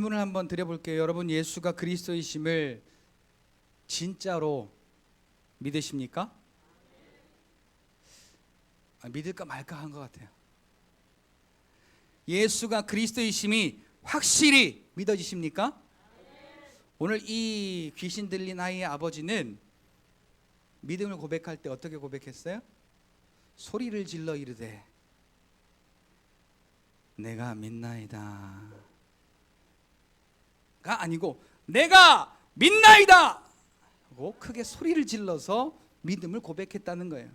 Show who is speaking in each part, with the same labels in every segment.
Speaker 1: 질문을 한번 드려볼게요. 여러분, 예수가 그리스도이심을 진짜로 믿으십니까? 믿을까 말까 한 것 같아요. 예수가 그리스도이심이 확실히 믿어지십니까? 오늘 이 귀신 들린 아이의 아버지는 믿음을 고백할 때 어떻게 고백했어요? 소리를 질러 이르되 내가 믿나이다 가 아니고 내가 믿나이다 하고 크게 소리를 질러서 믿음을 고백했다는 거예요.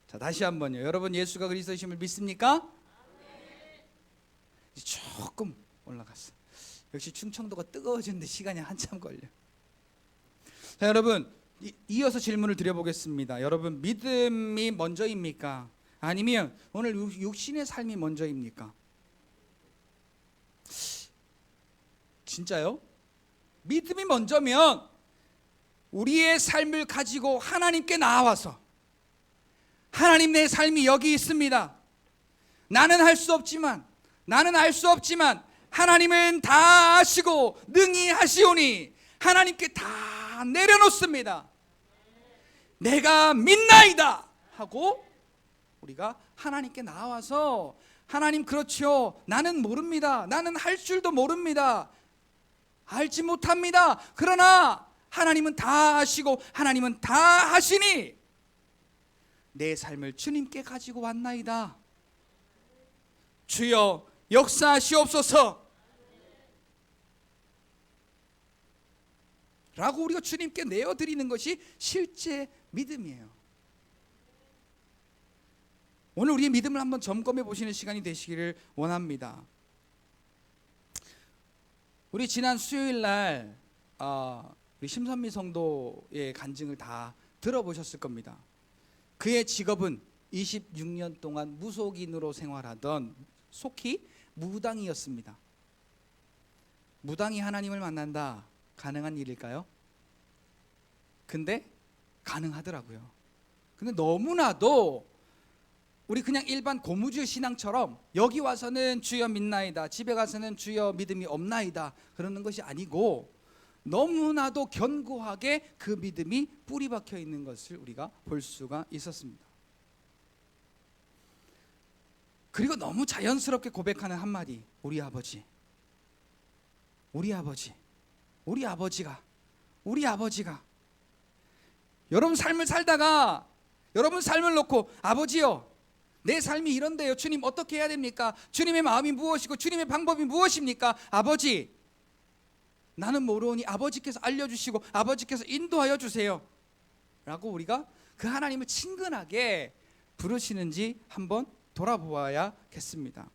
Speaker 1: 자, 다시 한번요. 여러분, 예수가 그리스도이심을 믿습니까? 조금 올라갔어. 역시 충청도가 뜨거워지는데 시간이 한참 걸려. 자, 여러분, 이어서 질문을 드려보겠습니다. 여러분, 믿음이 먼저입니까? 아니면 오늘 육신의 삶이 먼저입니까? 진짜요? 믿음이 먼저면 우리의 삶을 가지고 하나님께 나와서 하나님, 내 삶이 여기 있습니다. 나는 할 수 없지만, 나는 알 수 없지만 하나님은 다 아시고 능히 하시오니 하나님께 다 내려놓습니다. 내가 믿나이다 하고 우리가 하나님께 나와서 하나님, 그렇죠, 나는 모릅니다. 나는 할 줄도 모릅니다. 알지 못합니다. 그러나 하나님은 다 아시고 하나님은 다 하시니 내 삶을 주님께 가지고 왔나이다. 주여 역사하시옵소서 라고 우리가 주님께 내어드리는 것이 실제 믿음이에요. 오늘 우리의 믿음을 한번 점검해 보시는 시간이 되시기를 원합니다. 우리 지난 수요일 날 우리 심선미 성도의 간증을 다 들어보셨을 겁니다. 그의 직업은 26년 동안 무속인으로 생활하던 속히 무당이었습니다. 무당이 하나님을 만난다, 가능한 일일까요? 근데 가능하더라고요. 근데 너무나도 우리 그냥 일반 고무줄 신앙처럼 여기 와서는 주여 믿나이다, 집에 가서는 주여 믿음이 없나이다 그러는 것이 아니고 너무나도 견고하게 그 믿음이 뿌리 박혀 있는 것을 우리가 볼 수가 있었습니다. 그리고 너무 자연스럽게 고백하는 한마디, 우리 아버지, 우리 아버지, 우리 아버지가, 우리 아버지가. 여러분 삶을 살다가 여러분 삶을 놓고 아버지요, 내 삶이 이런데요, 주님 어떻게 해야 됩니까? 주님의 마음이 무엇이고 주님의 방법이 무엇입니까? 아버지, 나는 모르오니 아버지께서 알려주시고 아버지께서 인도하여 주세요 라고 우리가 그 하나님을 친근하게 부르시는지 한번 돌아보아야겠습니다.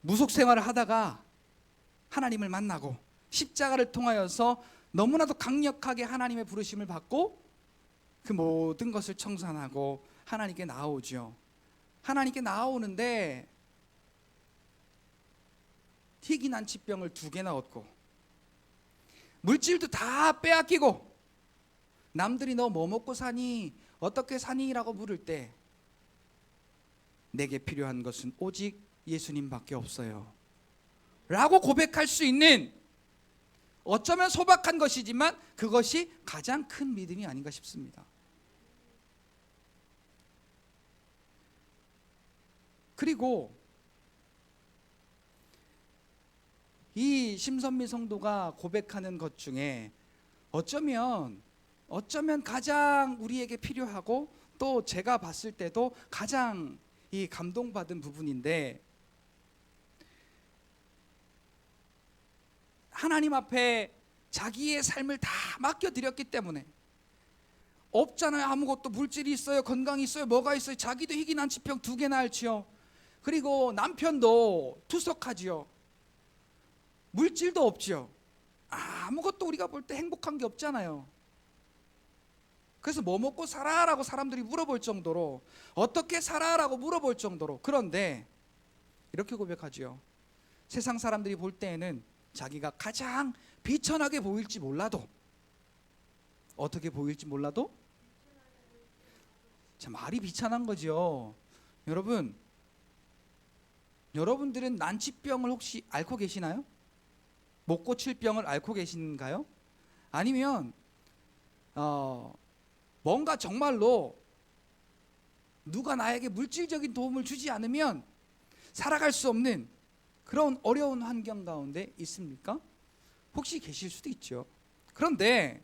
Speaker 1: 무속 생활을 하다가 하나님을 만나고 십자가를 통하여서 너무나도 강력하게 하나님의 부르심을 받고 그 모든 것을 청산하고 하나님께 나아오죠. 하나님께 나아오는데 희귀 난치병을 2개나 얻고 물질도 다 빼앗기고 남들이 너 뭐 먹고 사니, 어떻게 사니? 라고 물을 때 내게 필요한 것은 오직 예수님밖에 없어요 라고 고백할 수 있는, 어쩌면 소박한 것이지만 그것이 가장 큰 믿음이 아닌가 싶습니다. 그리고 이 심선미 성도가 고백하는 것 중에 어쩌면 가장 우리에게 필요하고 또 제가 봤을 때도 가장 이 감동받은 부분인데, 하나님 앞에 자기의 삶을 다 맡겨드렸기 때문에 없잖아요. 아무것도. 물질이 있어요, 건강이 있어요, 뭐가 있어요. 자기도 희귀 난치병 2개나 앓지요. 그리고 남편도 투석하지요. 물질도 없지요. 아무것도 우리가 볼 때 행복한 게 없잖아요. 그래서 뭐 먹고 살아라고 사람들이 물어볼 정도로, 어떻게 살아라고 물어볼 정도로. 그런데 이렇게 고백하지요. 세상 사람들이 볼 때에는 자기가 가장 비천하게 보일지 몰라도, 어떻게 보일지 몰라도, 참 말이 비천한 거죠. 여러분, 여러분들은 난치병을 혹시 앓고 계시나요? 못 고칠 병을 앓고 계신가요? 아니면 뭔가 정말로 누가 나에게 물질적인 도움을 주지 않으면 살아갈 수 없는 그런 어려운 환경 가운데 있습니까? 혹시 계실 수도 있죠. 그런데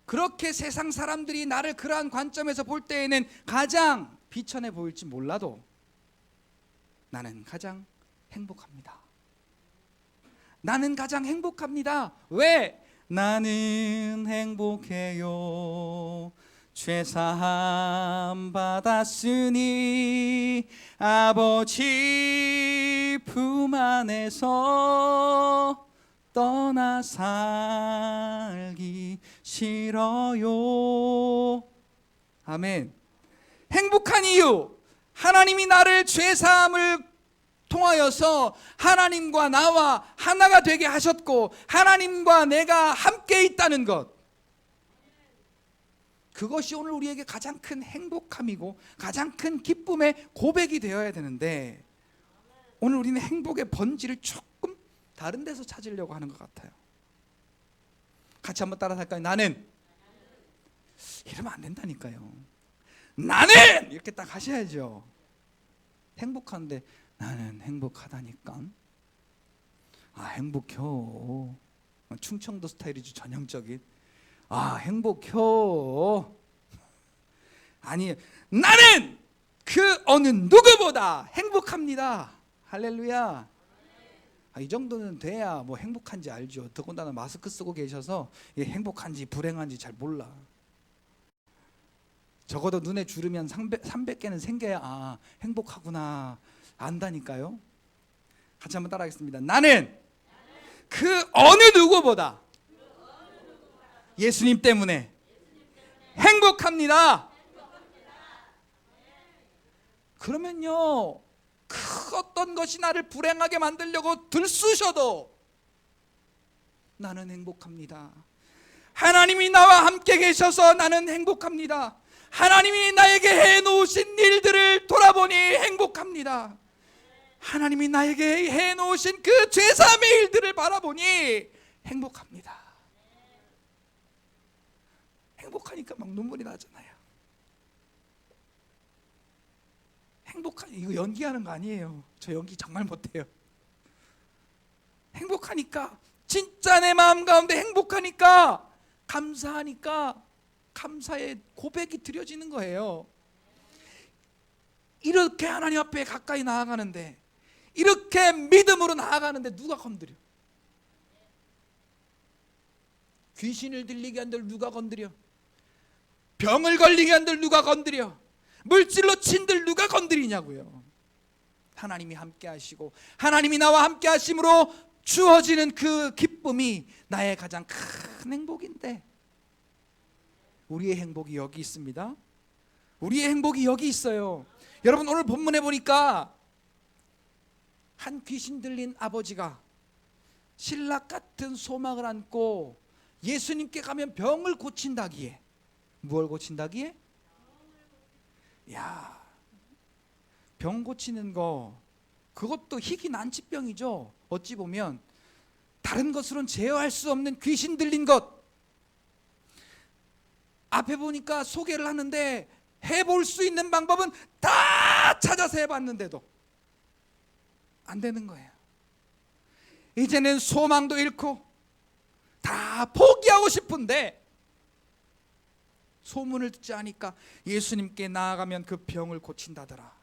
Speaker 1: 그렇게 세상 사람들이 나를 그러한 관점에서 볼 때에는 가장 비천해 보일지 몰라도 나는 가장 행복합니다. 나는 가장 행복합니다. 왜? 나는 행복해요. 죄사함 받았으니 아버지 품 안에서 떠나 살기 싫어요. 아멘. 행복한 이유, 하나님이 나를 죄사함을 통하여서 하나님과 나와 하나가 되게 하셨고 하나님과 내가 함께 있다는 것, 그것이 오늘 우리에게 가장 큰 행복함이고 가장 큰 기쁨의 고백이 되어야 되는데, 오늘 우리는 행복의 본질을 조금 다른 데서 찾으려고 하는 것 같아요. 같이 한번 따라서 할까요? 나는, 이러면 안 된다니까요. 나는 이렇게 딱 하셔야죠. 행복한데 나는 행복하다니까. 아, 행복해요. 충청도 스타일이죠, 전형적인. 아, 행복해요. 아니, 나는 그 어느 누구보다 행복합니다. 할렐루야. 아, 이 정도는 돼야 뭐 행복한지 알죠. 더군다나 마스크 쓰고 계셔서 행복한지 불행한지 잘 몰라. 적어도 눈에 주르면 300개는 생겨야 아, 행복하구나 안다니까요. 같이 한번 따라하겠습니다. 나는 그 어느 누구보다 예수님 때문에 행복합니다. 그러면요, 그 어떤 것이 나를 불행하게 만들려고 들쑤셔도 나는 행복합니다. 하나님이 나와 함께 계셔서 나는 행복합니다. 하나님이 나에게 해놓으신 일들을 돌아보니 행복합니다. 하나님이 나에게 해놓으신 그 죄사함의 일들을 바라보니 행복합니다. 행복하니까 막 눈물이 나잖아요. 이거 연기하는 거 아니에요. 저 연기 정말 못해요. 행복하니까, 진짜 내 마음 가운데 행복하니까, 감사하니까 감사의 고백이 드려지는 거예요. 이렇게 하나님 앞에 가까이 나아가는데, 이렇게 믿음으로 나아가는데 누가 건드려? 귀신을 들리게 한들 누가 건드려? 병을 걸리게 한들 누가 건드려? 물질로 친들 누가 건드리냐고요. 하나님이 함께 하시고 하나님이 나와 함께 하심으로 주어지는 그 기쁨이 나의 가장 큰 행복인데, 우리의 행복이 여기 있습니다. 우리의 행복이 여기 있어요. 여러분, 오늘 본문에 보니까 한 귀신 들린 아버지가 신락 같은 소망을 안고 예수님께 가면 병을 고친다기에, 무엇을 고친다기에? 야, 병 고치는 거, 그것도 희귀 난치병이죠. 어찌 보면 다른 것으로는 제어할 수 없는 귀신 들린 것. 앞에 보니까 소개를 하는데 해볼 수 있는 방법은 다 찾아서 해봤는데도 안 되는 거예요. 이제는 소망도 잃고 다 포기하고 싶은데, 소문을 듣지 않으니까 예수님께 나아가면 그 병을 고친다더라.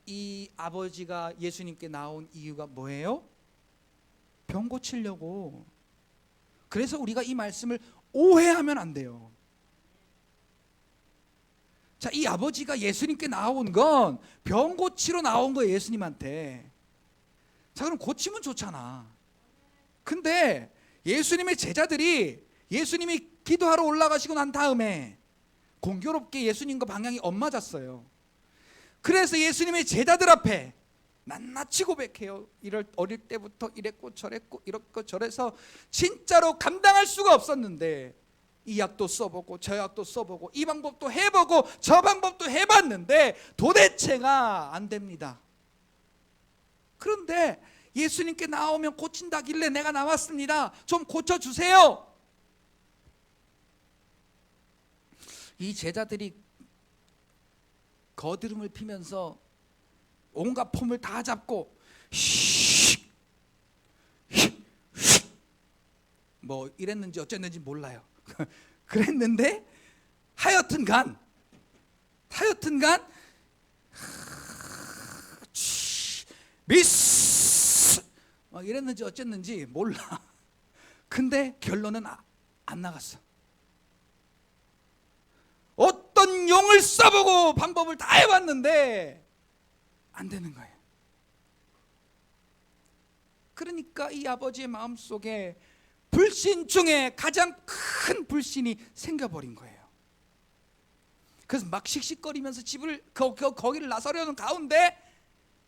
Speaker 1: 이 아버지가 예수님께 나온 이유가 뭐예요? 병 고치려고. 그래서 우리가 이 말씀을 오해하면 안 돼요. 자, 이 아버지가 예수님께 나온 건 병 고치러 나온 거예요, 예수님한테. 자, 그럼 고치면 좋잖아. 근데 예수님의 제자들이 예수님이 기도하러 올라가시고 난 다음에 공교롭게 예수님과 방향이 엇맞았어요. 그래서 예수님의 제자들 앞에 낱낱이 고백해요. 어릴 때부터 이랬고 저랬고 이렇고 저래서 진짜로 감당할 수가 없었는데, 이 약도 써보고 저 약도 써보고 이 방법도 해보고 저 방법도 해봤는데 도대체가 안 됩니다. 그런데 예수님께 나오면 고친다길래 내가 나왔습니다. 좀 고쳐주세요. 이 제자들이 거드름을 피면서 온갖 폼을 다 잡고 뭐 이랬는지 어쨌는지 몰라요. 그랬는데 하여튼간 미스 이랬는지 어쨌는지 몰라. 근데 결론은 안 나갔어. 어떤 용을 써보고 방법을 다 해봤는데 안 되는 거예요. 그러니까 이 아버지의 마음속에 불신 중에 가장 큰 불신이 생겨버린 거예요. 그래서 막 씩씩거리면서 집을 거기를 나서려는 가운데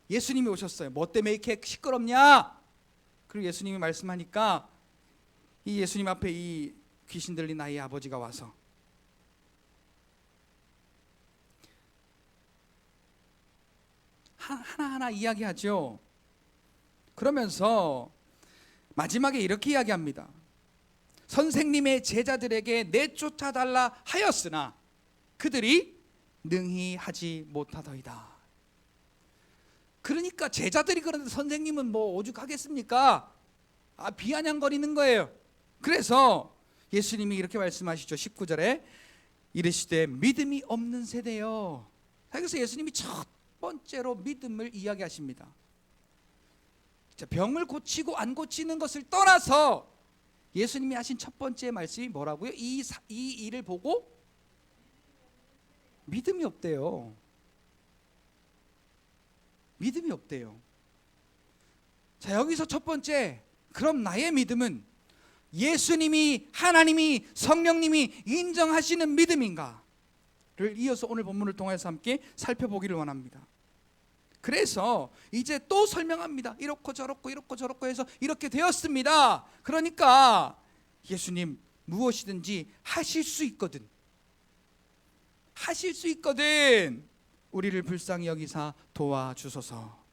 Speaker 1: 예수님이 오셨어요. 뭐 때문에 이렇게 시끄럽냐? 그리고 예수님이 말씀하니까 이 예수님 앞에 이 귀신 들린 아이의 아버지가 와서 하나하나 이야기하죠. 그러면서 마지막에 이렇게 이야기합니다. 선생님의 제자들에게 내쫓아달라 하였으나 그들이 능히 하지 못하더이다. 그러니까 제자들이 그러는데 선생님은 뭐 오죽하겠습니까? 비아냥거리는 거예요. 그래서 예수님이 이렇게 말씀하시죠. 19절에 이르시되 믿음이 없는 세대요. 그래서 예수님이 첫 번째로 믿음을 이야기하십니다. 병을 고치고 안 고치는 것을 떠나서 예수님이 하신 첫 번째 말씀이 뭐라고요? 이 일을 보고 믿음이 없대요. 믿음이 없대요. 자, 여기서 첫 번째, 그럼 나의 믿음은 예수님이, 하나님이, 성령님이 인정하시는 믿음인가를 이어서 오늘 본문을 통해서 함께 살펴보기를 원합니다. 그래서 이제 또 설명합니다. 이렇고 저렇고 해서 이렇게 되었습니다. 그러니까 예수님 무엇이든지 하실 수 있거든. 우리를 불쌍히 여기사 도와주소서.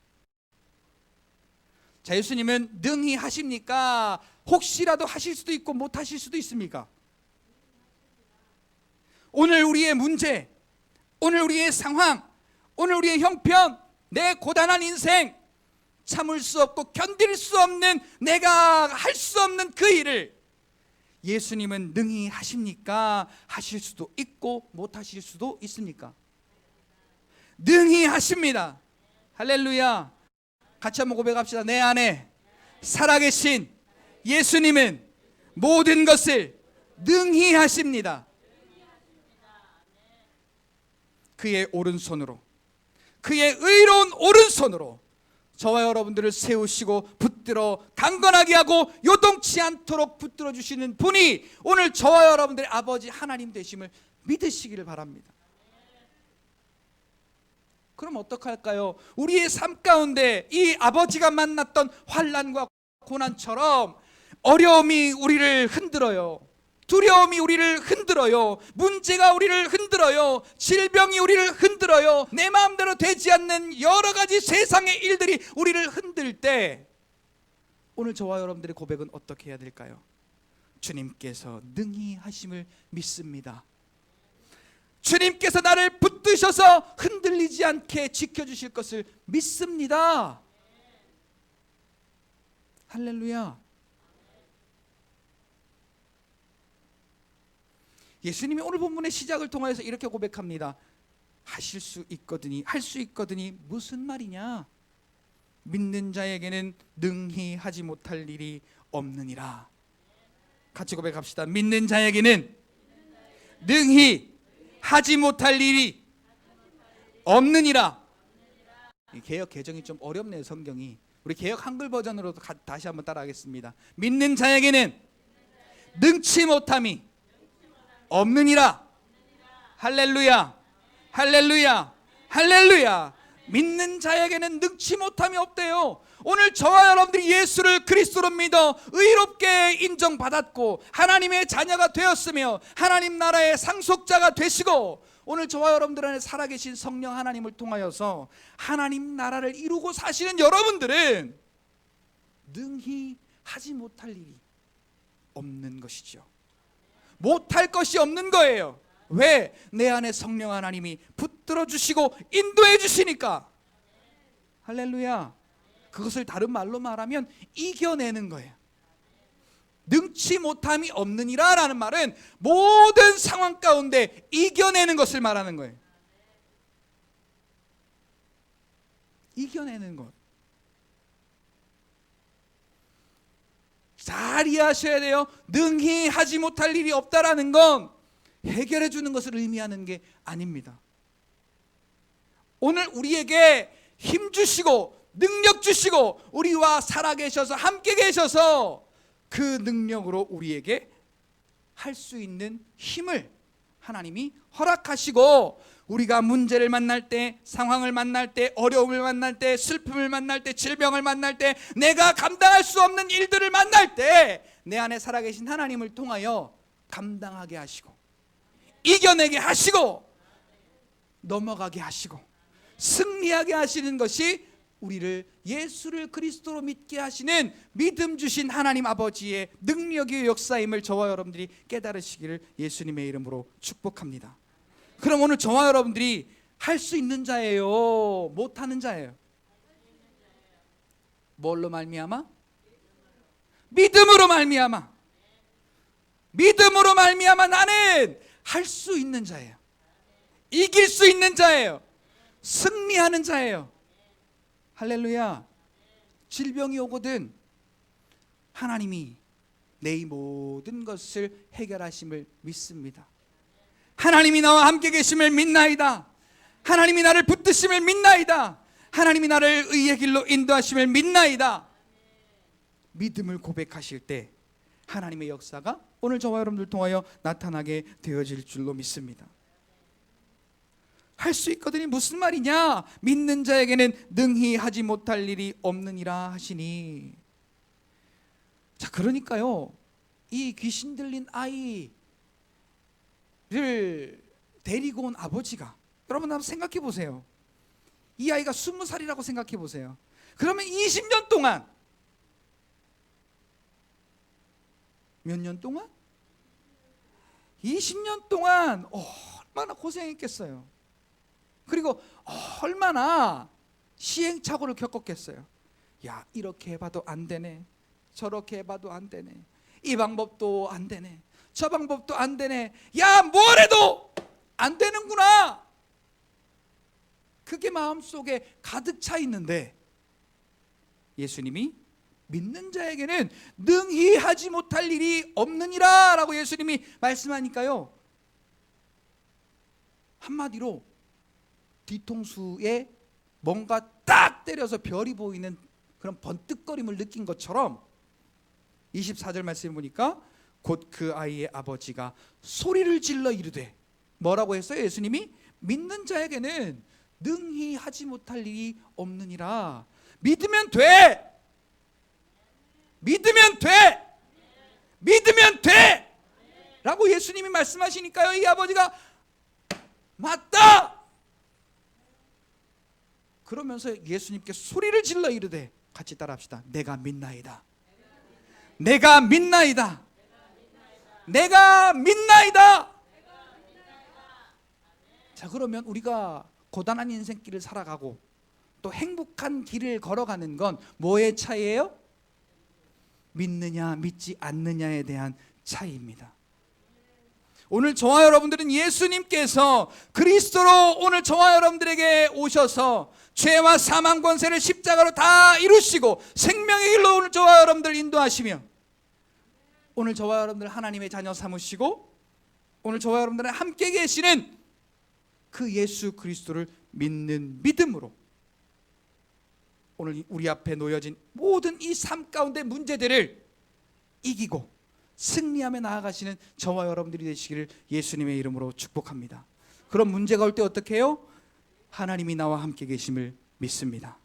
Speaker 1: 자, 예수님은 능히 하십니까? 혹시라도 하실 수도 있고 못 하실 수도 있습니까? 오늘 우리의 문제, 오늘 우리의 상황, 오늘 우리의 형편, 내 고단한 인생, 참을 수 없고 견딜 수 없는, 내가 할 수 없는 그 일을 예수님은 능히 하십니까? 하실 수도 있고 못 하실 수도 있습니까? 능히 하십니다. 할렐루야. 같이 한번 고백합시다. 내 안에 살아계신 예수님은 모든 것을 능히 하십니다. 그의 오른손으로, 그의 의로운 오른손으로 저와 여러분들을 세우시고 붙들어 강건하게 하고 요동치 않도록 붙들어 주시는 분이 오늘 저와 여러분들의 아버지 하나님 되심을 믿으시기를 바랍니다. 그럼 어떡할까요? 우리의 삶 가운데 이 아버지가 만났던 환난과 고난처럼 어려움이 우리를 흔들어요. 두려움이 우리를 흔들어요. 문제가 우리를 흔들어요. 질병이 우리를 흔들어요. 내 마음대로 되지 않는 여러 가지 세상의 일들이 우리를 흔들 때 오늘 저와 여러분들의 고백은 어떻게 해야 될까요? 주님께서 능히 하심을 믿습니다. 주님께서 나를 붙드셔서 흔들리지 않게 지켜주실 것을 믿습니다. 할렐루야. 예수님이 오늘 본문의 시작을 통해서 이렇게 고백합니다. 하실 수 있거든이, 할 수 있거든이 무슨 말이냐? 믿는 자에게는 능히 하지 못할 일이 없느니라. 같이 고백합시다. 믿는 자에게는 능히 하지 못할 일이 없느니라. 개역 개정이 좀 어렵네요. 성경이. 우리 개역 한글 버전으로도 다시 한번 따라하겠습니다. 믿는 자에게는 능치 못함이 없느니라. 할렐루야. 할렐루야. 할렐루야. 믿는 자에게는 능치 못함이 없대요. 오늘 저와 여러분들이 예수를 그리스도로 믿어 의롭게 인정받았고 하나님의 자녀가 되었으며 하나님 나라의 상속자가 되시고 오늘 저와 여러분들 안에 살아계신 성령 하나님을 통하여서 하나님 나라를 이루고 사시는 여러분들은 능히 하지 못할 일이 없는 것이죠. 못할 것이 없는 거예요. 왜? 내 안에 성령 하나님이 붙들어 주시고 인도해 주시니까. 할렐루야. 그것을 다른 말로 말하면 이겨내는 거예요. 능치 못함이 없느니라 라는 말은 모든 상황 가운데 이겨내는 것을 말하는 거예요. 이겨내는 것. 잘 이해하셔야 돼요. 능히 하지 못할 일이 없다라는 건 해결해 주는 것을 의미하는 게 아닙니다. 오늘 우리에게 힘 주시고 능력 주시고 우리와 살아계셔서 함께 계셔서 그 능력으로 우리에게 할 수 있는 힘을 하나님이 허락하시고, 우리가 문제를 만날 때, 상황을 만날 때, 어려움을 만날 때, 슬픔을 만날 때, 질병을 만날 때, 내가 감당할 수 없는 일들을 만날 때 내 안에 살아계신 하나님을 통하여 감당하게 하시고 이겨내게 하시고 넘어가게 하시고 승리하게 하시는 것이 우리를 예수를 그리스도로 믿게 하시는 믿음 주신 하나님 아버지의 능력의 역사임을 저와 여러분들이 깨달으시기를 예수님의 이름으로 축복합니다. 그럼 오늘 저와 여러분들이 할 수 있는 자예요, 못하는 자예요? 뭘로 말미암아? 믿음으로 말미암아. 믿음으로 말미암아 나는 할 수 있는 자예요. 이길 수 있는 자예요. 승리하는 자예요. 할렐루야. 질병이 오거든 하나님이 내 모든 것을 해결하심을 믿습니다. 하나님이 나와 함께 계심을 믿나이다. 하나님이 나를 붙드심을 믿나이다. 하나님이 나를 의의 길로 인도하심을 믿나이다. 믿음을 고백하실 때 하나님의 역사가 오늘 저와 여러분들 통하여 나타나게 되어질 줄로 믿습니다. 할 수 있거든요. 무슨 말이냐? 믿는 자에게는 능히 하지 못할 일이 없느니라 하시니. 자, 그러니까요, 이 귀신 들린 아이를 데리고 온 아버지가, 여러분 한번 생각해 보세요. 이 아이가 20살이라고 생각해 보세요. 그러면 20년 동안, 몇 년 동안? 20년 동안 얼마나 고생했겠어요. 그리고 얼마나 시행착오를 겪었겠어요. 야, 이렇게 해봐도 안 되네, 저렇게 해봐도 안 되네, 이 방법도 안 되네, 저 방법도 안 되네, 야, 뭘 해도 안 되는구나. 그게 마음속에 가득 차 있는데 예수님이 믿는 자에게는 능히 하지 못할 일이 없느니라 라고 예수님이 말씀하니까요, 한마디로 뒤통수에 뭔가 딱 때려서 별이 보이는 그런 번뜩거림을 느낀 것처럼 24절 말씀을 보니까 곧 그 아이의 아버지가 소리를 질러 이르되, 뭐라고 했어요? 예수님이 믿는 자에게는 능히 하지 못할 일이 없느니라. 믿으면 돼. 믿으면 돼. 믿으면 돼 라고 예수님이 말씀하시니까요, 이 아버지가 맞다 그러면서 예수님께 소리를 질러 이르되, 같이 따라합시다. 내가 믿나이다. 내가 믿나이다. 내가 믿나이다. 자, 그러면 우리가 고단한 인생길을 살아가고 또 행복한 길을 걸어가는 건 뭐의 차이예요? 믿느냐 믿지 않느냐에 대한 차이입니다. 오늘 저와 여러분들은 예수님께서 그리스도로 오늘 저와 여러분들에게 오셔서 죄와 사망 권세를 십자가로 다 이루시고 생명의 길로 오늘 저와 여러분들 인도하시며, 오늘 저와 여러분들 하나님의 자녀 삼으시고 오늘 저와 여러분들은 함께 계시는 그 예수 그리스도를 믿는 믿음으로 오늘 우리 앞에 놓여진 모든 이 삶 가운데 문제들을 이기고 승리하며 나아가시는 저와 여러분들이 되시기를 예수님의 이름으로 축복합니다. 그런 문제가 올 때 어떻게 해요? 하나님이 나와 함께 계심을 믿습니다.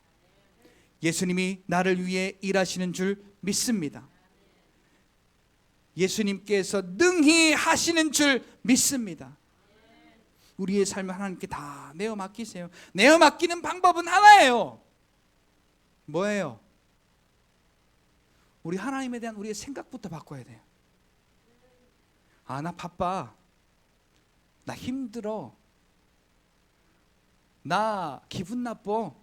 Speaker 1: 예수님이 나를 위해 일하시는 줄 믿습니다. 예수님께서 능히 하시는 줄 믿습니다. 우리의 삶을 하나님께 다 내어 맡기세요. 내어 맡기는 방법은 하나예요. 뭐예요? 우리 하나님에 대한 우리의 생각부터 바꿔야 돼요. 아, 나 바빠, 나 힘들어, 나 기분 나빠,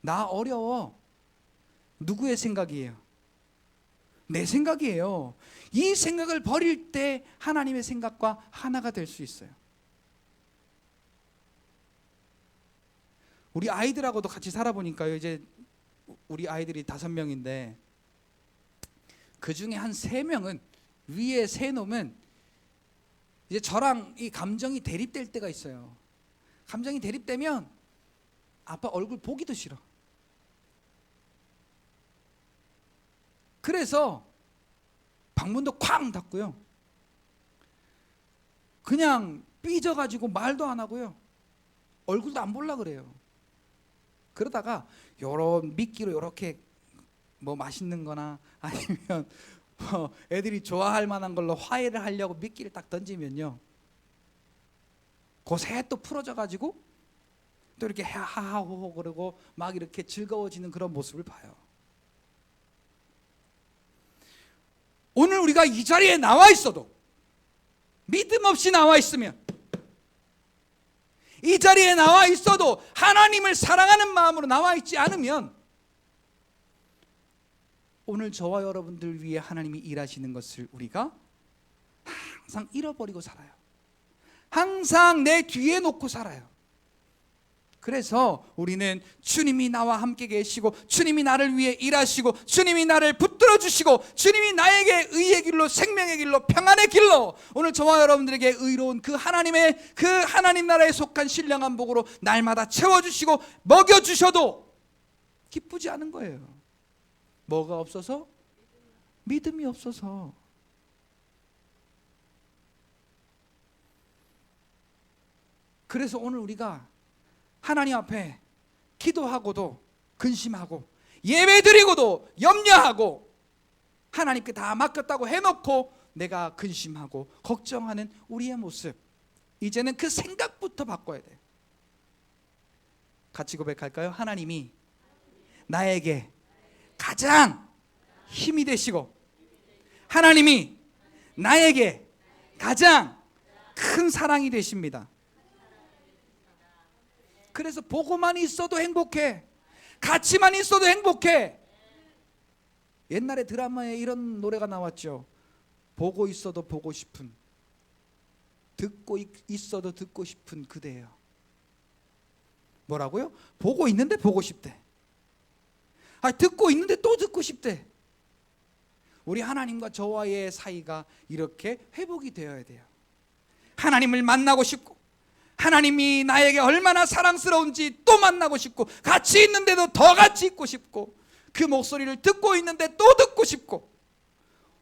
Speaker 1: 나 어려워. 누구의 생각이에요? 내 생각이에요. 이 생각을 버릴 때 하나님의 생각과 하나가 될 수 있어요. 우리 아이들하고도 같이 살아보니까요, 이제 우리 아이들이 5명인데 그 중에 한 3명은, 위에 3놈은 이제 저랑 이 감정이 대립될 때가 있어요. 감정이 대립되면 아빠 얼굴 보기도 싫어. 그래서 방문도 쾅 닫고요, 그냥 삐져가지고 말도 안 하고요, 얼굴도 안 보려 그래요. 그러다가 요런 미끼로 요렇게 뭐 맛있는 거나 아니면 뭐 애들이 좋아할 만한 걸로 화해를 하려고 미끼를 딱 던지면요, 그새 또 풀어져 가지고 또 이렇게 하하호호 그러고 막 이렇게 즐거워지는 그런 모습을 봐요. 오늘 우리가 이 자리에 나와 있어도, 믿음 없이 나와 있으면, 이 자리에 나와 있어도 하나님을 사랑하는 마음으로 나와 있지 않으면 오늘 저와 여러분들 위해 하나님이 일하시는 것을 우리가 항상 잃어버리고 살아요. 항상 내 뒤에 놓고 살아요. 그래서 우리는 주님이 나와 함께 계시고, 주님이 나를 위해 일하시고, 주님이 나를 붙들어 주시고, 주님이 나에게 의의 길로, 생명의 길로, 평안의 길로, 오늘 저와 여러분들에게 의로운 그 하나님의, 그 하나님 나라에 속한 신령한 복으로 날마다 채워주시고 먹여주셔도 기쁘지 않은 거예요. 뭐가 없어서? 믿음이 없어서. 그래서 오늘 우리가 하나님 앞에 기도하고도 근심하고, 예배드리고도 염려하고, 하나님께 다 맡겼다고 해놓고 내가 근심하고 걱정하는 우리의 모습, 이제는 그 생각부터 바꿔야 돼요. 같이 고백할까요? 하나님이 나에게 가장 힘이 되시고, 하나님이 나에게 가장 큰 사랑이 되십니다. 그래서 보고만 있어도 행복해, 같이만 있어도 행복해. 옛날에 드라마에 이런 노래가 나왔죠. 보고 있어도 보고 싶은, 듣고 있어도 듣고 싶은 그대여. 뭐라고요? 보고 있는데 보고 싶대. 듣고 있는데 또 듣고 싶대. 우리 하나님과 저와의 사이가 이렇게 회복이 되어야 돼요. 하나님을 만나고 싶고, 하나님이 나에게 얼마나 사랑스러운지 또 만나고 싶고, 같이 있는데도 더 같이 있고 싶고, 그 목소리를 듣고 있는데 또 듣고 싶고,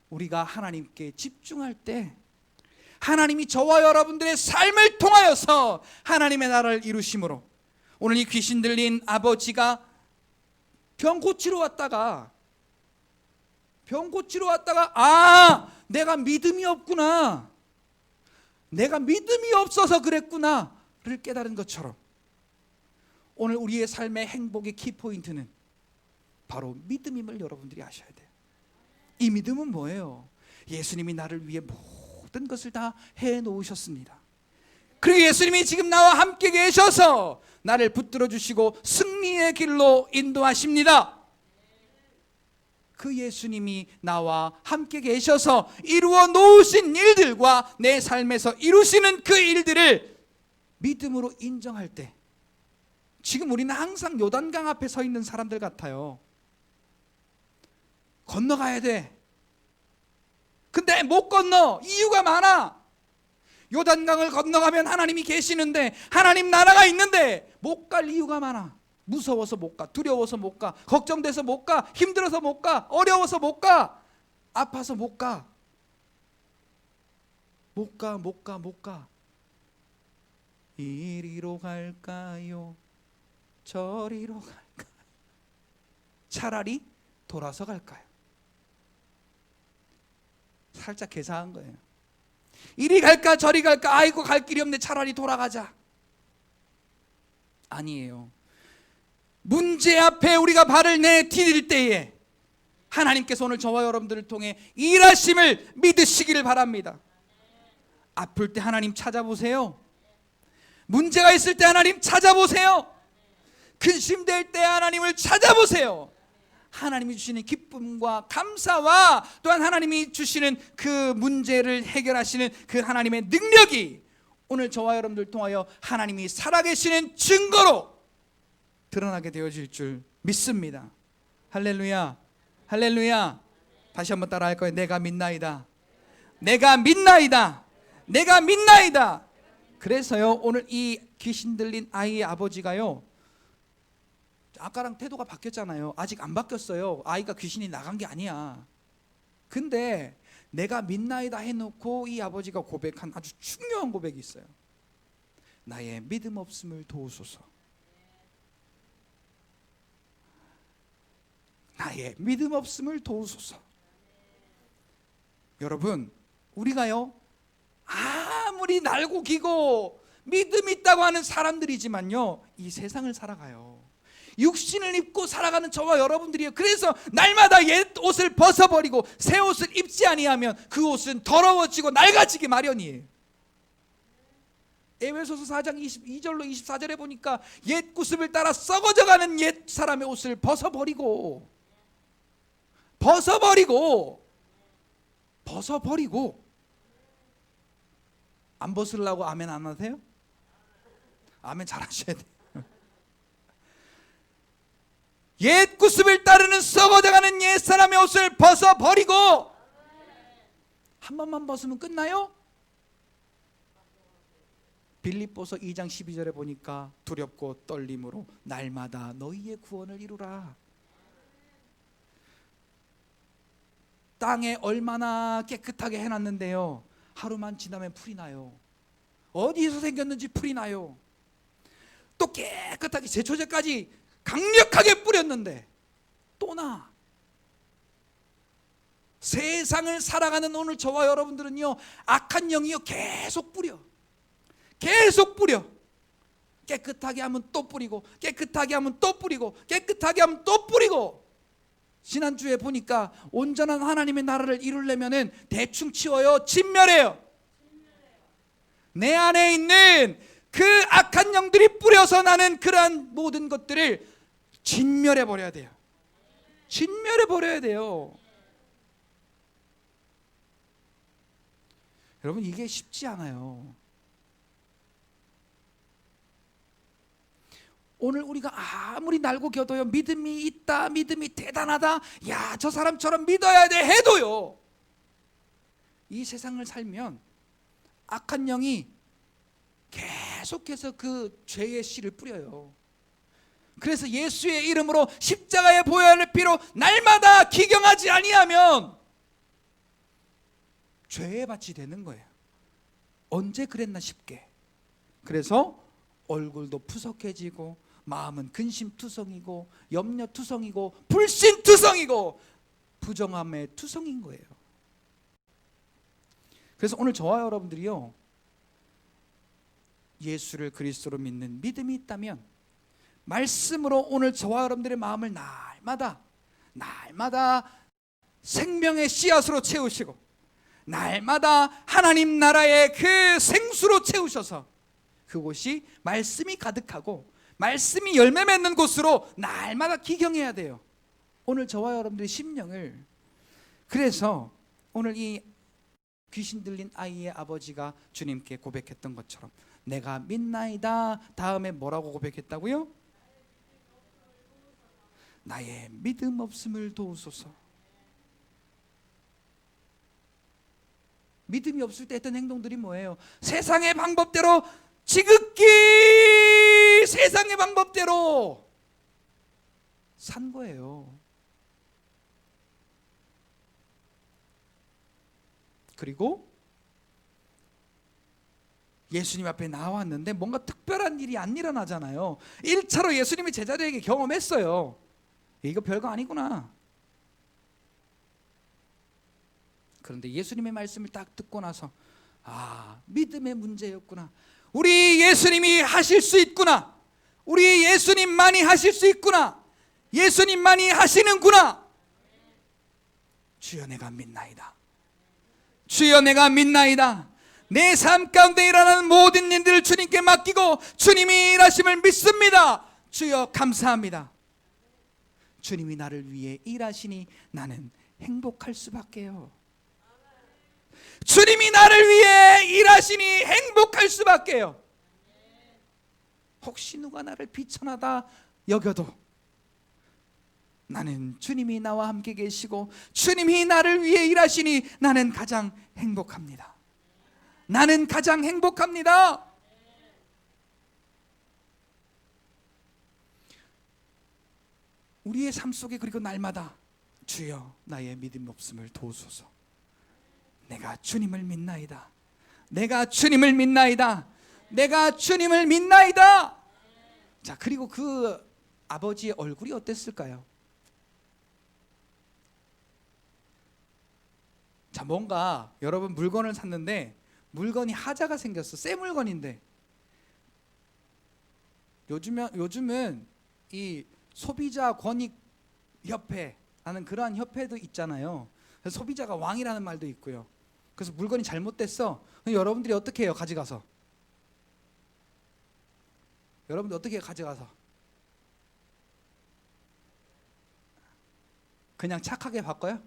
Speaker 1: 우리가 하나님께 집중할 때 하나님이 저와 여러분들의 삶을 통하여서 하나님의 나라를 이루심으로, 오늘 이 귀신 들린 아버지가 병 고치러 왔다가 내가 믿음이 없구나, 내가 믿음이 없어서 그랬구나를 깨달은 것처럼, 오늘 우리의 삶의 행복의 키포인트는 바로 믿음임을 여러분들이 아셔야 돼요. 이 믿음은 뭐예요? 예수님이 나를 위해 모든 것을 다 해놓으셨습니다. 그리고 예수님이 지금 나와 함께 계셔서 나를 붙들어 주시고 승리의 길로 인도하십니다. 그 예수님이 나와 함께 계셔서 이루어 놓으신 일들과 내 삶에서 이루시는 그 일들을 믿음으로 인정할 때, 지금 우리는 항상 요단강 앞에 서 있는 사람들 같아요. 건너가야 돼. 근데 못 건너. 이유가 많아. 요단강을 건너가면 하나님이 계시는데, 하나님 나라가 있는데 못 갈 이유가 많아. 무서워서 못 가, 두려워서 못 가, 걱정돼서 못 가, 힘들어서 못 가, 어려워서 못 가, 아파서 못 가. 못 가. 이리로 갈까요? 저리로 갈까요? 차라리 돌아서 갈까요? 살짝 계산한 거예요. 이리 갈까 저리 갈까? 아이고 갈 길이 없네, 차라리 돌아가자. 아니에요. 문제 앞에 우리가 발을 내디딜 때에 하나님께서 오늘 저와 여러분들을 통해 일하심을 믿으시기를 바랍니다. 아플 때 하나님 찾아보세요. 문제가 있을 때 하나님 찾아보세요. 근심될 때 하나님을 찾아보세요. 하나님이 주시는 기쁨과 감사와 또한 하나님이 주시는 그 문제를 해결하시는 그 하나님의 능력이 오늘 저와 여러분들 통하여 하나님이 살아계시는 증거로 드러나게 되어질 줄 믿습니다. 할렐루야, 할렐루야. 다시 한번 따라 할 거예요. 내가 믿나이다, 내가 믿나이다, 내가 믿나이다. 그래서요, 오늘 이 귀신 들린 아이의 아버지가요, 아까랑 태도가 바뀌었잖아요. 아직 안 바뀌었어요. 아이가 귀신이 나간 게 아니야. 근데 내가 믿나이다 해놓고 이 아버지가 고백한 아주 중요한 고백이 있어요. 나의 믿음 없음을 도우소서. 나의 믿음 없음을 도우소서. 여러분, 우리가요 아무리 날고 기고 믿음 있다고 하는 사람들이지만요, 이 세상을 살아가요. 육신을 입고 살아가는 저와 여러분들이에요. 그래서 날마다 옛 옷을 벗어버리고 새 옷을 입지 아니하면 그 옷은 더러워지고 낡아지기 마련이에요. 에베소서 4장 22절로 24절에 보니까 옛 구습을 따라 썩어져가는 옛 사람의 옷을 벗어버리고 안 벗으려고 아멘 안 하세요? 아멘 잘 하셔야 돼요. 옛 구습을 따르는 썩어져가는 옛 사람의 옷을 벗어버리고, 한 번만 벗으면 끝나요? 빌립보서 2장 12절에 보니까 두렵고 떨림으로 날마다 너희의 구원을 이루라. 땅에 얼마나 깨끗하게 해놨는데요, 하루만 지나면 풀이 나요. 어디서 생겼는지 풀이 나요. 또 깨끗하게 제초제까지 강력하게 뿌렸는데 또 나. 세상을 살아가는 오늘 저와 여러분들은요, 악한 영이요 계속 뿌려. 깨끗하게 하면 또 뿌리고, 깨끗하게 하면 또 뿌리고, 깨끗하게 하면 또 뿌리고. 지난주에 보니까 온전한 하나님의 나라를 이루려면은 대충 치워요, 진멸해요. 내 안에 있는 그 악한 영들이 뿌려서 나는 그러한 모든 것들을 진멸해 버려야 돼요. 진멸해 버려야 돼요. 여러분, 이게 쉽지 않아요. 오늘 우리가 아무리 날고 겨도요, 믿음이 있다, 믿음이 대단하다, 야, 저 사람처럼 믿어야 돼 해도요, 이 세상을 살면 악한 영이 계속해서 그 죄의 씨를 뿌려요. 그래서 예수의 이름으로 십자가의 보혈의 피로 날마다 기경하지 아니하면 죄의 밭이 되는 거예요. 언제 그랬나 싶게. 그래서 얼굴도 푸석해지고 마음은 근심투성이고 염려투성이고 불신투성이고 부정함의 투성인 거예요. 그래서 오늘 저와 여러분들이요, 예수를 그리스도로 믿는 믿음이 있다면 말씀으로 오늘 저와 여러분들의 마음을 날마다 생명의 씨앗으로 채우시고 날마다 하나님 나라의 그 생수로 채우셔서 그곳이 말씀이 가득하고 말씀이 열매 맺는 곳으로 날마다 기경해야 돼요. 오늘 저와 여러분들의 심령을. 그래서 오늘 이 귀신 들린 아이의 아버지가 주님께 고백했던 것처럼 내가 믿나이다 다음에 뭐라고 고백했다고요? 나의 믿음 없음을 도우소서. 믿음이 없을 때 했던 행동들이 뭐예요? 세상의 방법대로 지극히 세상의 방법대로 산 거예요. 그리고 예수님 앞에 나왔는데 뭔가 특별한 일이 안 일어나잖아요. 1차로 예수님이 제자들에게 경험했어요. 이거 별거 아니구나. 그런데 예수님의 말씀을 딱 듣고 나서 믿음의 문제였구나. 우리 예수님이 하실 수 있구나. 우리 예수님만이 하실 수 있구나. 예수님만이 하시는구나. 주여 내가 믿나이다. 주여 내가 믿나이다. 내 삶 가운데 일어나는 모든 일들을 주님께 맡기고 주님이 일하심을 믿습니다. 주여 감사합니다. 주님이 나를 위해 일하시니 나는 행복할 수밖에요. 주님이 나를 위해 일하시니 행복할 수밖에요. 혹시 누가 나를 비천하다 여겨도 나는 주님이 나와 함께 계시고 주님이 나를 위해 일하시니 나는 가장 행복합니다. 나는 가장 행복합니다. 우리의 삶 속에 그리고 날마다 주여 나의 믿음 없음을 도우소서. 내가 주님을 믿나이다. 내가 주님을 믿나이다. 내가 주님을 믿나이다. 자, 그리고 그 아버지의 얼굴이 어땠을까요? 자, 뭔가 여러분 물건을 샀는데 물건이 하자가 생겼어. 새 물건인데 요즘은 이 소비자 권익 협회라는 그러한 협회도 있잖아요. 그래서 소비자가 왕이라는 말도 있고요. 그래서 물건이 잘못됐어. 여러분들이 어떻게 해요? 가져가서 여러분들 어떻게 해요? 가져가서 그냥 착하게 바꿔요?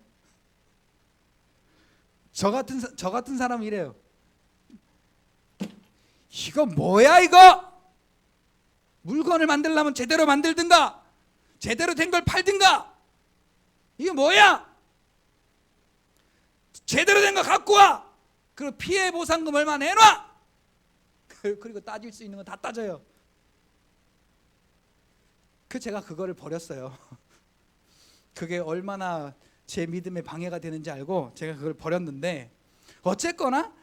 Speaker 1: 저 같은 사람은 이래요. 이거 뭐야 이거? 물건을 만들려면 제대로 만들든가 제대로 된 걸 팔든가. 이게 뭐야? 제대로 된 거 갖고 와. 그리고 피해 보상금 얼마 내놔. 그리고 따질 수 있는 거 다 따져요. 제가 그거를 버렸어요. 그게 얼마나 제 믿음에 방해가 되는지 알고 제가 그걸 버렸는데, 어쨌거나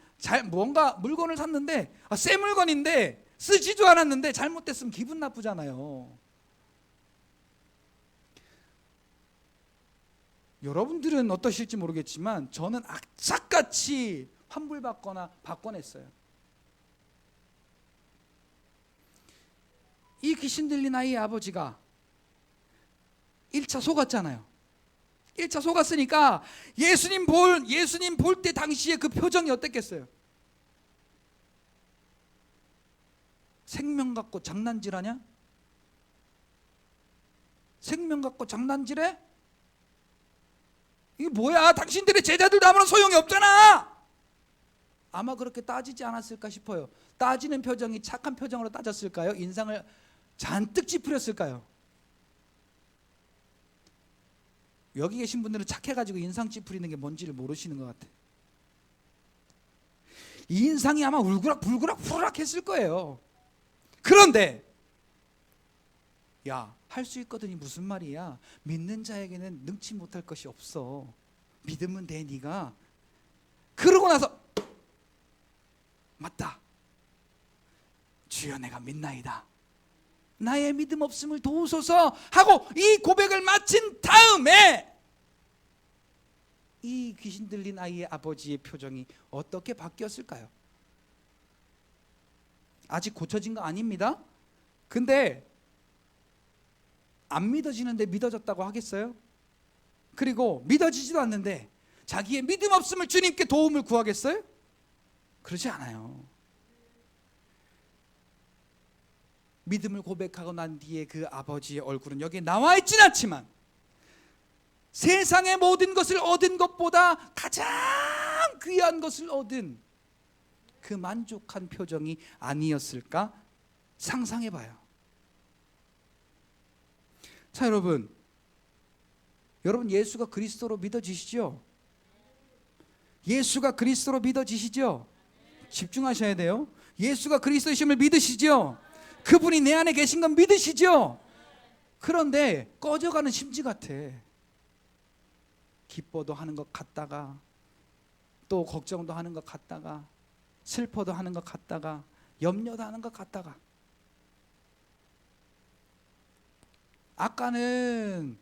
Speaker 1: 뭔가 물건을 샀는데 새 물건인데 쓰지도 않았는데 잘못됐으면 기분 나쁘잖아요. 여러분들은 어떠실지 모르겠지만 저는 악착같이 환불받거나 바꿔냈어요. 이 귀신 들린 아이의 아버지가 1차 속았잖아요. 1차 속았으니까 예수님 볼 때 당시에 그 표정이 어땠겠어요? 생명 갖고 장난질하냐? 생명 갖고 장난질해? 이게 뭐야? 당신들의 제자들도 아무런 소용이 없잖아. 아마 그렇게 따지지 않았을까 싶어요. 따지는 표정이 착한 표정으로 따졌을까요? 인상을 잔뜩 찌푸렸을까요? 여기 계신 분들은 착해가지고 인상 찌푸리는 게 뭔지를 모르시는 것 같아요. 이 인상이 아마 울그락불그락 푸르락 했을 거예요. 그런데 야, 할 수 있거든이 무슨 말이야? 믿는 자에게는 능치 못할 것이 없어. 믿으면 돼 네가. 그러고 나서 맞다. 주여 내가 믿나이다. 나의 믿음 없음을 도우소서 하고 이 고백을 마친 다음에 이 귀신 들린 아이의 아버지의 표정이 어떻게 바뀌었을까요? 아직 고쳐진 거 아닙니다. 근데 안 믿어지는데 믿어졌다고 하겠어요? 그리고 믿어지지도 않는데 자기의 믿음 없음을 주님께 도움을 구하겠어요? 그러지 않아요. 믿음을 고백하고 난 뒤에 그 아버지의 얼굴은 여기에 나와 있지는 않지만 세상의 모든 것을 얻은 것보다 가장 귀한 것을 얻은 그 만족한 표정이 아니었을까 상상해봐요. 자, 여러분 예수가 그리스도로 믿어지시죠? 예수가 그리스도로 믿어지시죠? 집중하셔야 돼요. 예수가 그리스도이심을 믿으시죠? 그분이 내 안에 계신 건 믿으시죠? 그런데 꺼져가는 심지 같아. 기뻐도 하는 것 같다가 또 걱정도 하는 것 같다가 슬퍼도 하는 것 같다가 염려도 하는 것 같다가. 아까는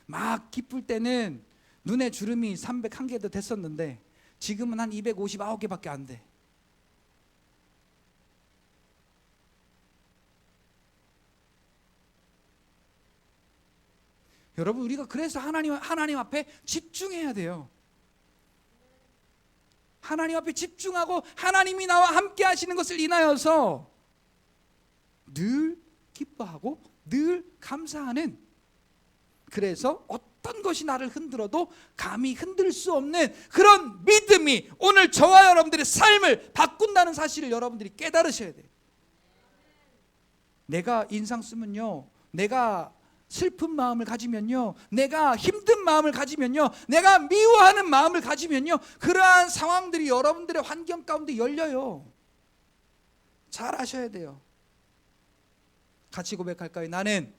Speaker 1: 막 기쁠 때는 눈에 주름이 301개도 됐었는데 지금은 한 259개밖에 안 돼. 여러분, 우리가 그래서 하나님 앞에 집중해야 돼요. 하나님 앞에 집중하고 하나님이 나와 함께 하시는 것을 인하여서 늘 기뻐하고 늘 감사하는, 그래서 어떤 것이 나를 흔들어도 감히 흔들 수 없는 그런 믿음이 오늘 저와 여러분들의 삶을 바꾼다는 사실을 여러분들이 깨달으셔야 돼요. 내가 인상 쓰면요, 내가 슬픈 마음을 가지면요, 내가 힘든 마음을 가지면요, 내가 미워하는 마음을 가지면요, 그러한 상황들이 여러분들의 환경 가운데 열려요. 잘 아셔야 돼요. 같이 고백할까요? 나는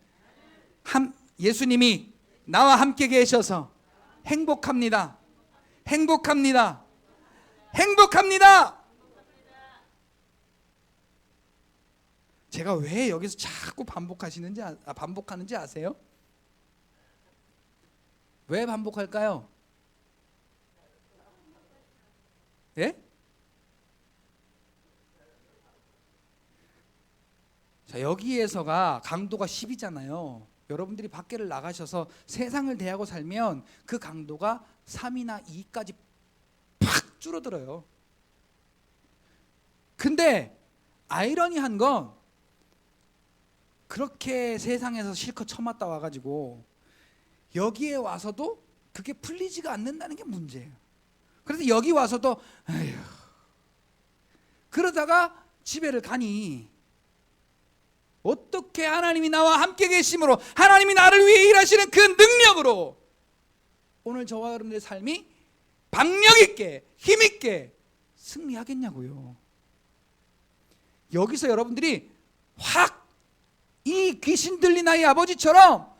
Speaker 1: 예수님이 나와 함께 계셔서 행복합니다. 행복합니다. 행복합니다. 제가 왜 여기서 자꾸 반복하는지 아세요? 왜 반복할까요? 예? 자, 여기에서가 강도가 10이잖아요. 여러분들이 밖에를 나가셔서 세상을 대하고 살면 그 강도가 3이나 2까지 팍 줄어들어요. 근데 아이러니한 건 그렇게 세상에서 실컷 처맞다 와가지고 여기에 와서도 그게 풀리지가 않는다는 게 문제예요. 그래서 여기 와서도 에휴, 그러다가 집에를 가니 어떻게 하나님이 나와 함께 계심으로, 하나님이 나를 위해 일하시는 그 능력으로 오늘 저와 여러분들의 삶이 박력 있게 힘 있게 승리하겠냐고요. 여기서 여러분들이 확 이 귀신 들린 아이 아버지처럼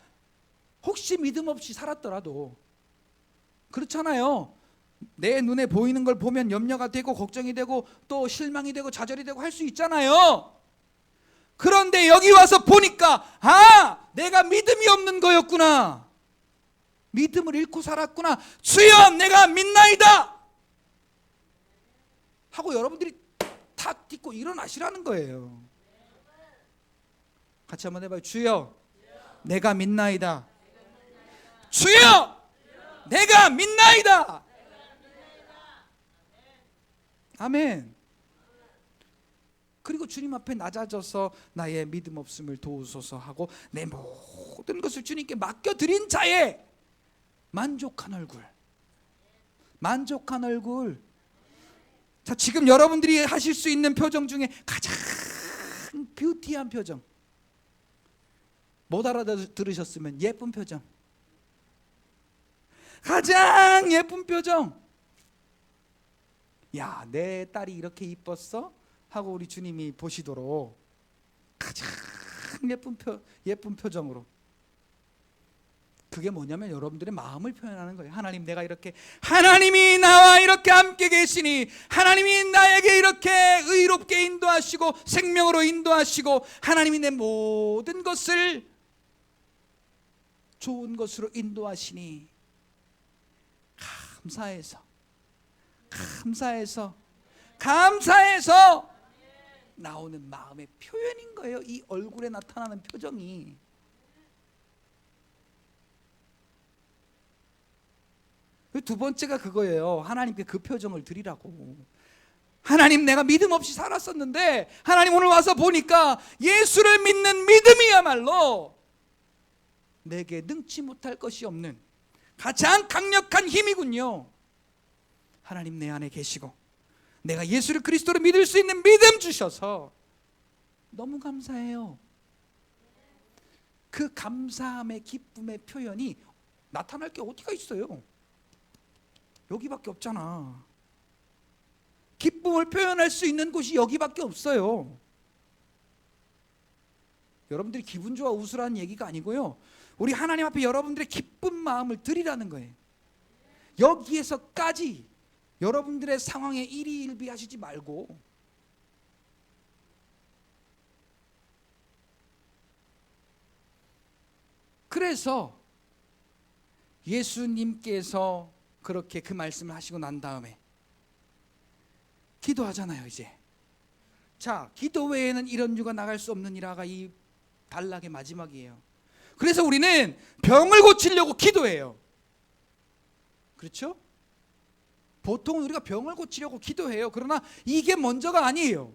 Speaker 1: 혹시 믿음 없이 살았더라도, 그렇잖아요. 내 눈에 보이는 걸 보면 염려가 되고 걱정이 되고 또 실망이 되고 좌절이 되고 할 수 있잖아요. 그런데 여기 와서 보니까 내가 믿음이 없는 거였구나, 믿음을 잃고 살았구나, 주여 내가 믿나이다 하고 여러분들이 탁 딛고 일어나시라는 거예요. 같이 한번 해봐요. 주여 내가 믿나이다. 주여 내가 믿나이다. 아멘. 그리고 주님 앞에 낮아져서 나의 믿음 없음을 도우소서 하고 내 모든 것을 주님께 맡겨드린 자의 만족한 얼굴, 만족한 얼굴. 자, 지금 여러분들이 하실 수 있는 표정 중에 가장 뷰티한 표정, 못 알아들으셨으면 예쁜 표정, 가장 예쁜 표정. 야, 내 딸이 이렇게 이뻤어? 하고 우리 주님이 보시도록 가장 예쁜 표정으로. 그게 뭐냐면 여러분들의 마음을 표현하는 거예요. 하나님, 내가 이렇게, 하나님이 나와 이렇게 함께 계시니, 하나님이 나에게 이렇게 의롭게 인도하시고 생명으로 인도하시고, 하나님이 내 모든 것을 좋은 것으로 인도하시니 감사해서 나오는 마음의 표현인 거예요. 이 얼굴에 나타나는 표정이. 두 번째가 그거예요. 하나님께 그 표정을 드리라고. 하나님, 내가 믿음 없이 살았었는데 하나님 오늘 와서 보니까 예수를 믿는 믿음이야말로 내게 능치 못할 것이 없는 가장 강력한 힘이군요. 하나님 내 안에 계시고 내가 예수를 그리스도로 믿을 수 있는 믿음 주셔서 너무 감사해요. 그 감사함의 기쁨의 표현이 나타날 게 어디가 있어요? 여기밖에 없잖아. 기쁨을 표현할 수 있는 곳이 여기밖에 없어요. 여러분들이 기분 좋아 웃으라는 얘기가 아니고요, 우리 하나님 앞에 여러분들의 기쁜 마음을 드리라는 거예요. 여기에서까지 여러분들의 상황에 일희일비하시지 말고, 그래서 예수님께서 그렇게 그 말씀을 하시고 난 다음에 기도하잖아요. 이제 자, 기도 외에는 이런 유가 나갈 수 없느니라가 이 단락의 마지막이에요. 그래서 우리는 병을 고치려고 기도해요. 그렇죠? 보통 우리가 병을 고치려고 기도해요. 그러나 이게 먼저가 아니에요.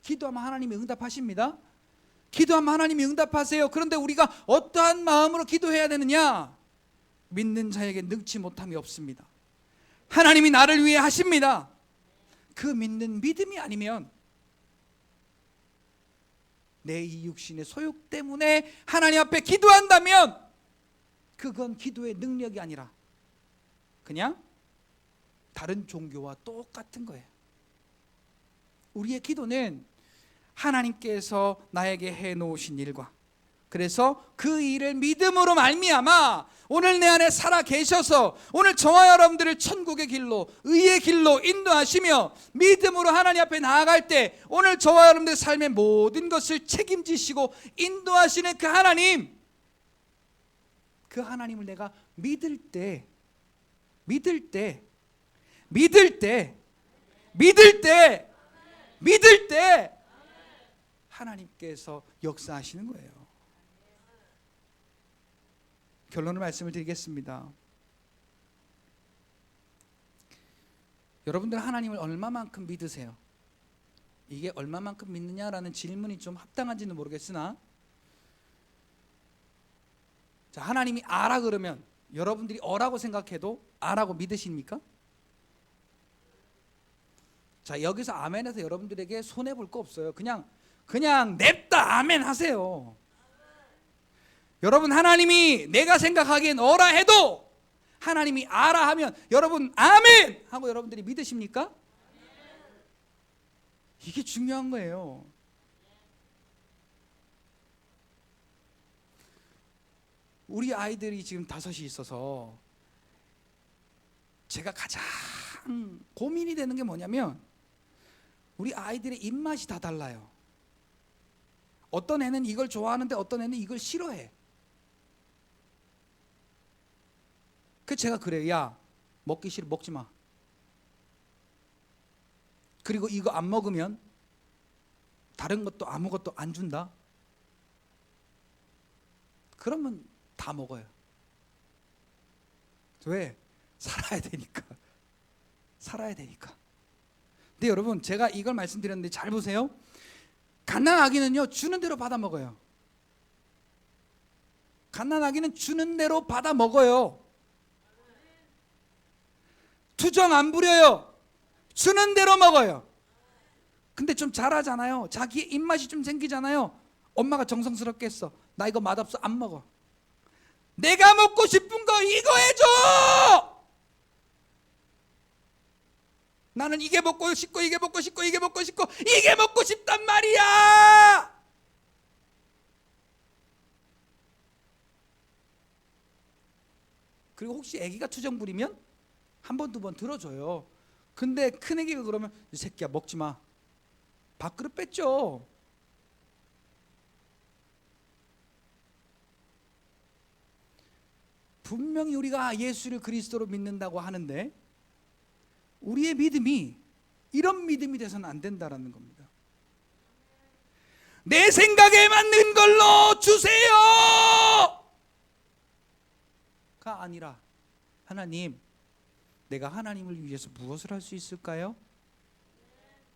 Speaker 1: 기도하면 하나님이 응답하십니다. 기도하면 하나님이 응답하세요. 그런데 우리가 어떠한 마음으로 기도해야 되느냐? 믿는 자에게 능치 못함이 없습니다. 하나님이 나를 위해 하십니다. 그 믿는 믿음이 아니면 내 이 육신의 소욕 때문에 하나님 앞에 기도한다면 그건 기도의 능력이 아니라 그냥 다른 종교와 똑같은 거예요. 우리의 기도는 하나님께서 나에게 해놓으신 일과, 그래서 그 일을 믿음으로 말미암아 오늘 내 안에 살아 계셔서 오늘 저와 여러분들을 천국의 길로, 의의 길로 인도하시며 믿음으로 하나님 앞에 나아갈 때 오늘 저와 여러분들의 삶의 모든 것을 책임지시고 인도하시는 그 하나님, 그 하나님을 내가 믿을 때 하나님께서 역사하시는 거예요. 결론을 말씀을 드리겠습니다. 여러분들 하나님을 얼마만큼 믿으세요? 이게 얼마만큼 믿느냐라는 질문이 좀 합당한지는 모르겠으나, 자, 하나님이 아라 그러면 여러분들이 어라고 생각해도 아라고 믿으십니까? 자, 여기서 아멘해서 여러분들에게 손해 볼 거 없어요. 그냥 냅다 아멘 하세요. 여러분, 하나님이 내가 생각하기엔 어라 해도 하나님이 아라 하면 여러분 아멘 하고 여러분들이 믿으십니까? 이게 중요한 거예요. 우리 아이들이 지금 5이 있어서 제가 가장 고민이 되는 게 뭐냐면 우리 아이들의 입맛이 다 달라요. 어떤 애는 이걸 좋아하는데 어떤 애는 이걸 싫어해. 그 제가 그래요. 야, 먹기 싫어 먹지 마. 그리고 이거 안 먹으면 다른 것도 아무것도 안 준다. 그러면 다 먹어요. 왜? 살아야 되니까. 근데 여러분, 제가 이걸 말씀드렸는데 잘 보세요. 갓난아기는요 주는 대로 받아 먹어요. 갓난아기는 주는 대로 받아 먹어요. 투정 안 부려요. 주는 대로 먹어요. 근데 좀 잘하잖아요. 자기 입맛이 좀 생기잖아요. 엄마가 정성스럽게 했어. 나 이거 맛없어, 안 먹어. 내가 먹고 싶은 거 이거 해줘. 나는 이게 먹고 싶고 이게 먹고 싶고 이게 먹고 싶고 이게 먹고 싶단 말이야. 그리고 혹시 아기가 투정 부리면 한 번, 두 번 들어줘요. 근데 큰아기가 그러면 이 새끼야 먹지 마. 밥그릇 뺐죠. 분명히 우리가 예수를 그리스도로 믿는다고 하는데 우리의 믿음이 이런 믿음이 돼서는 안 된다라는 겁니다. 내 생각에 맞는 걸로 주세요 가 아니라, 하나님, 내가 하나님을 위해서 무엇을 할 수 있을까요?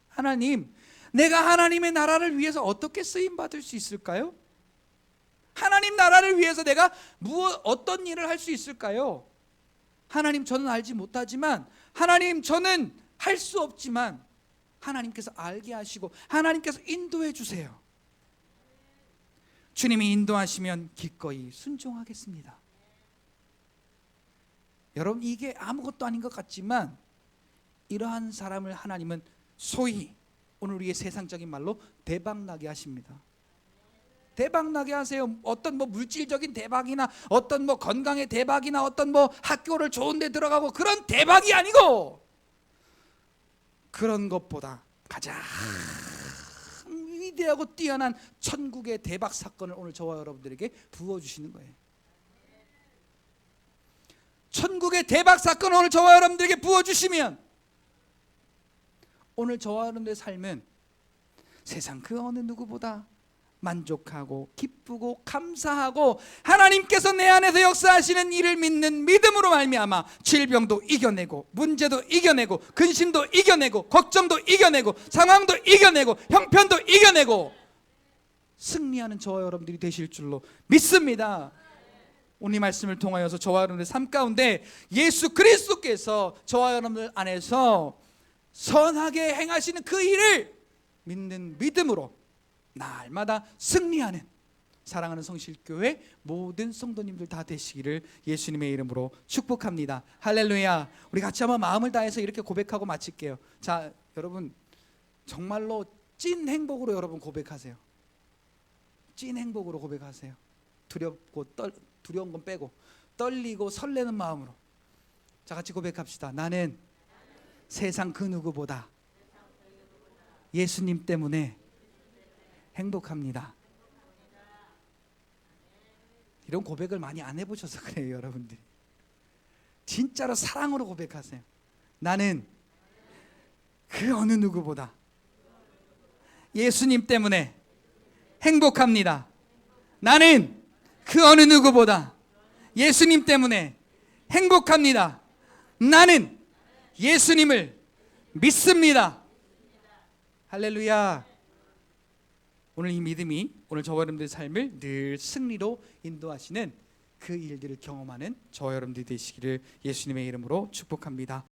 Speaker 1: 하나님, 내가 하나님의 나라를 위해서 어떻게 쓰임받을 수 있을까요? 하나님 나라를 위해서 내가 어떤 일을 할 수 있을까요? 하나님, 저는 알지 못하지만, 하나님, 저는 할 수 없지만 하나님께서 알게 하시고 하나님께서 인도해 주세요. 주님이 인도하시면 기꺼이 순종하겠습니다. 여러분, 이게 아무것도 아닌 것 같지만 이러한 사람을 하나님은 소위 오늘 우리의 세상적인 말로 대박나게 하십니다. 대박나게 하세요. 어떤 물질적인 대박이나 어떤 건강의 대박이나 어떤 학교를 좋은 데 들어가고 그런 대박이 아니고, 그런 것보다 가장 위대하고 뛰어난 천국의 대박 사건을 오늘 저와 여러분들에게 부어주시는 거예요. 천국의 대박 사건을 오늘 저와 여러분들에게 부어주시면 오늘 저와 여러분들의 삶은 세상 그 어느 누구보다 만족하고 기쁘고 감사하고 하나님께서 내 안에서 역사하시는 일을 믿는 믿음으로 말미암아 질병도 이겨내고 문제도 이겨내고 근심도 이겨내고 걱정도 이겨내고 상황도 이겨내고 형편도 이겨내고 승리하는 저와 여러분들이 되실 줄로 믿습니다. 오늘 이 말씀을 통하여서 저와 여러분들의 삶 가운데 예수 그리스도께서 저와 여러분들 안에서 선하게 행하시는 그 일을 믿는 믿음으로 날마다 승리하는 사랑하는 성실교회 모든 성도님들 다 되시기를 예수님의 이름으로 축복합니다. 할렐루야. 우리 같이 한번 마음을 다해서 이렇게 고백하고 마칠게요. 자, 여러분 정말로 찐 행복으로 여러분 고백하세요. 찐 행복으로 고백하세요. 두려운 건 빼고 떨리고 설레는 마음으로. 자, 같이 고백합시다. 나는 세상 그 누구보다 예수님 때문에 행복합니다. 이런 고백을 많이 안 해보셔서 그래요, 여러분들이. 진짜로 사랑으로 고백하세요. 나는 그 어느 누구보다 예수님 때문에 행복합니다. 나는 그 어느 누구보다 예수님 때문에 행복합니다. 나는 예수님을 믿습니다. 할렐루야. 오늘 이 믿음이 오늘 저와 여러분들의 삶을 늘 승리로 인도하시는 그 일들을 경험하는 저와 여러분들이 되시기를 예수님의 이름으로 축복합니다.